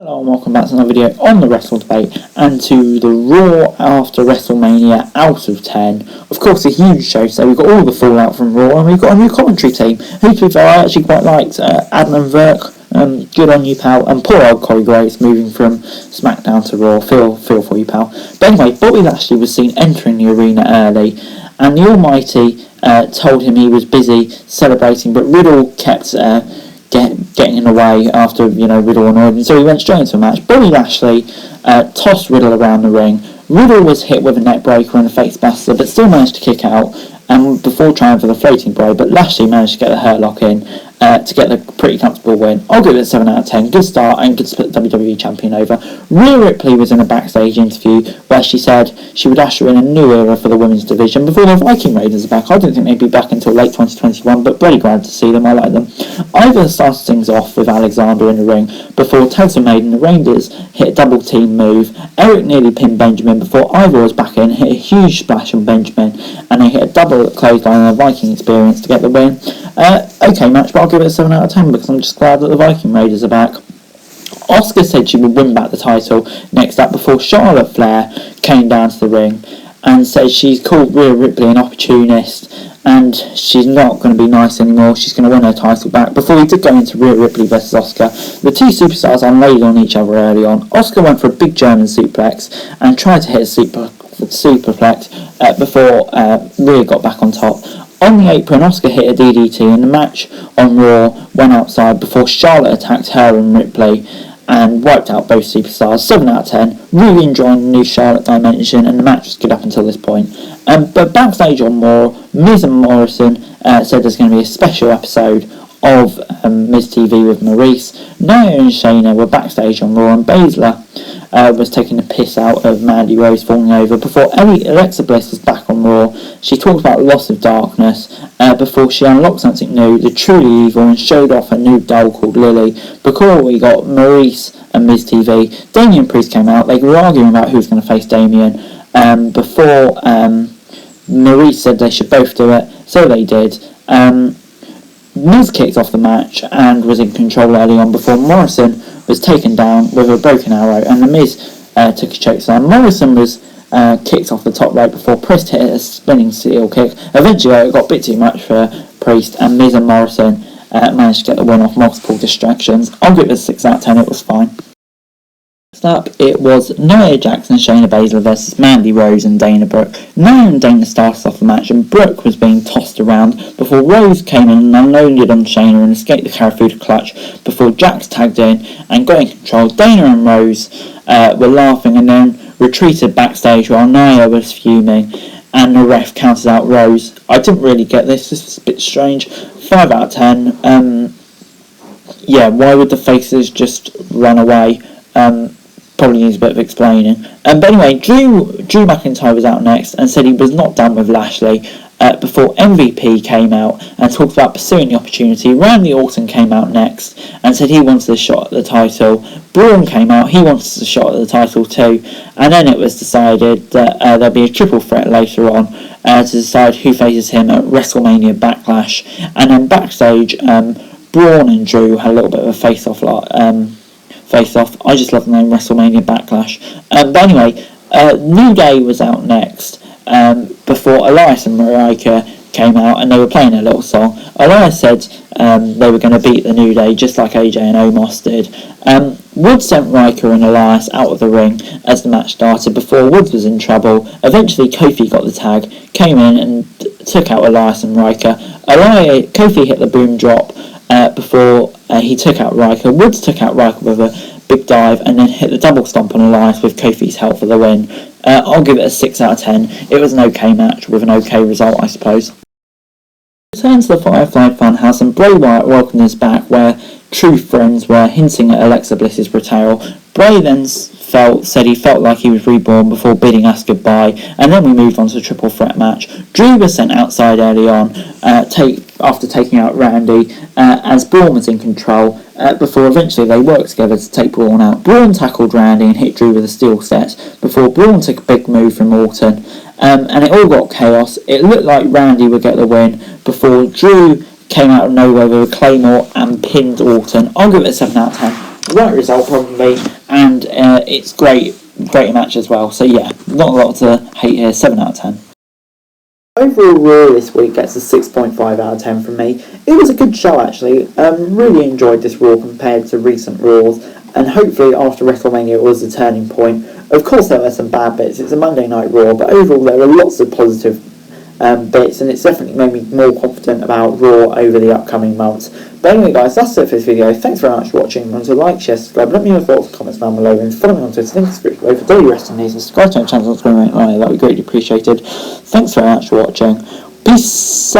Hello and welcome back to another video on the Wrestle Debate and to the Raw after WrestleMania out of 10. Of course, a huge show, so we've got all the fallout from Raw and we've got a new commentary team, who to be fair I actually quite liked. Adam and Verk, good on you pal, and poor old Corey Graves moving from SmackDown to Raw, feel for you pal. But anyway, Bobby Lashley was seen entering the arena early and the Almighty told him he was busy celebrating, but Riddle kept getting in the way after, Riddle annoyed him, so he went straight into a match. Bobby Lashley tossed Riddle around the ring. Riddle was hit with a neck breaker and a face buster, but still managed to kick out before trying for the floating blade, but Lashley managed to get the hurt lock in to get the pretty comfortable win. I'll give it a 7 out of 10. Good start and good to put the WWE Champion over. Rhea Ripley was in a backstage interview where she said she would usher in a new era for the women's division before the Viking Raiders are back. I didn't think they'd be back until late 2021, but bloody glad to see them. I like them. Ivor started things off with Alexander in the ring before Telson Maid and the Rangers hit a double team move. Eric nearly pinned Benjamin before Ivor was back in, hit a huge splash on Benjamin, and they hit a double clothesline on the Viking Experience to get the win. Okay match, but I'll give it a 7 out of 10 because I'm just glad that the Viking Raiders are back. Asuka said she would win back the title next up before Charlotte Flair came down to the ring and said she's called Rhea Ripley an opportunist and she's not going to be nice anymore. She's going to win her title back. Before we did go into Rhea Ripley versus Asuka, the two superstars unloaded on each other early on. Asuka went for a big German suplex and tried to hit a superplex before Rhea got back on top. On the apron, Asuka hit a DDT and the match on Raw went outside before Charlotte attacked her and Ripley and wiped out both superstars. 7 out of 10. Really enjoying the new Charlotte dimension and the match was good up until this point. But backstage on Raw, Miz and Morrison said there's going to be a special episode of Miz TV with Maurice. Nia and Shayna were backstage on Raw and Baszler was taking the piss out of Mandy Rose falling over before Alexa Bliss was back on Raw. She talked about loss of darkness before she unlocked something new, the truly evil, and showed off a new doll called Lily. Before we got Maurice and Miz TV, Damian Priest came out. They were arguing about who was going to face Damian before Maurice said they should both do it, so they did. Miz kicked off the match and was in control early on before Morrison was taken down with a broken arrow and the Miz took a chokeslam. Morrison was kicked off the top rope before Priest hit a spinning steel kick. Eventually it got a bit too much for Priest and Miz and Morrison managed to get the win off multiple distractions. I'll give it a 6 out of 10, it was fine. Next up, it was Nia Jax and Shayna Baszler versus Mandy Rose and Dana Brooke. Nia and Dana started off the match and Brooke was being tossed around before Rose came in and unloaded on Shayna and escaped the Karafuda clutch before Jax tagged in and got in control. Dana and Rose were laughing and then retreated backstage while Nia was fuming and the ref counted out Rose. I didn't really get this was a bit strange. 5 out of 10. Yeah, why would the faces just run away? Probably needs a bit of explaining. But anyway, Drew McIntyre was out next and said he was not done with Lashley before MVP came out and talked about pursuing the opportunity. Randy Orton came out next and said he wanted a shot at the title. Braun came out, he wanted a shot at the title too. And then it was decided that there'll be a triple threat later on to decide who faces him at WrestleMania Backlash. And then backstage, Braun and Drew had a little bit of a face-off. I just love the name WrestleMania Backlash. But anyway, New Day was out next before Elias and Marika came out and they were playing a little song. Elias said they were going to beat the New Day just like AJ and Omos did. Woods sent Riker and Elias out of the ring as the match started before Woods was in trouble. Eventually Kofi got the tag, came in and took out Elias and Riker. Kofi hit the boom drop before he took out Riker. Woods took out Riker with a big dive and then hit the double stomp on Elias with Kofi's help for the win. I'll give it a 6 out of 10. It was an okay match with an okay result, I suppose. Return to the Firefly Funhouse and Bray Wyatt welcomed us back where true friends were hinting at Alexa Bliss's betrayal. Bray then said he felt like he was reborn before bidding us goodbye, and then we moved on to the triple threat match. Drew was sent outside early on after taking out Randy as Braun was in control before eventually they worked together to take Braun out. Braun tackled Randy and hit Drew with a steel set before Braun took a big move from Orton and it all got chaos. It looked like Randy would get the win before Drew came out of nowhere with a Claymore and pinned Orton. I'll give it a 7 out of 10. right result probably, and it's great match as well. So yeah, not a lot to hate here. 7 out of 10. Overall, Raw this week gets a 6.5 out of 10 from me. It was a good show actually. Really enjoyed this Raw compared to recent Raws, and hopefully after WrestleMania it was a turning point. Of course there were some bad bits. It's a Monday Night Raw, but overall there were lots of positive bits, and it's definitely made me more confident about Raw over the upcoming months. But anyway guys, that's it for this video. Thanks very much for watching. Remember to like, share, subscribe, let me know your thoughts and comments down below, and follow me on Twitter, link in the description below for daily wrestling news, and subscribe to my channel, that would be greatly appreciated. Thanks very much for watching. Peace.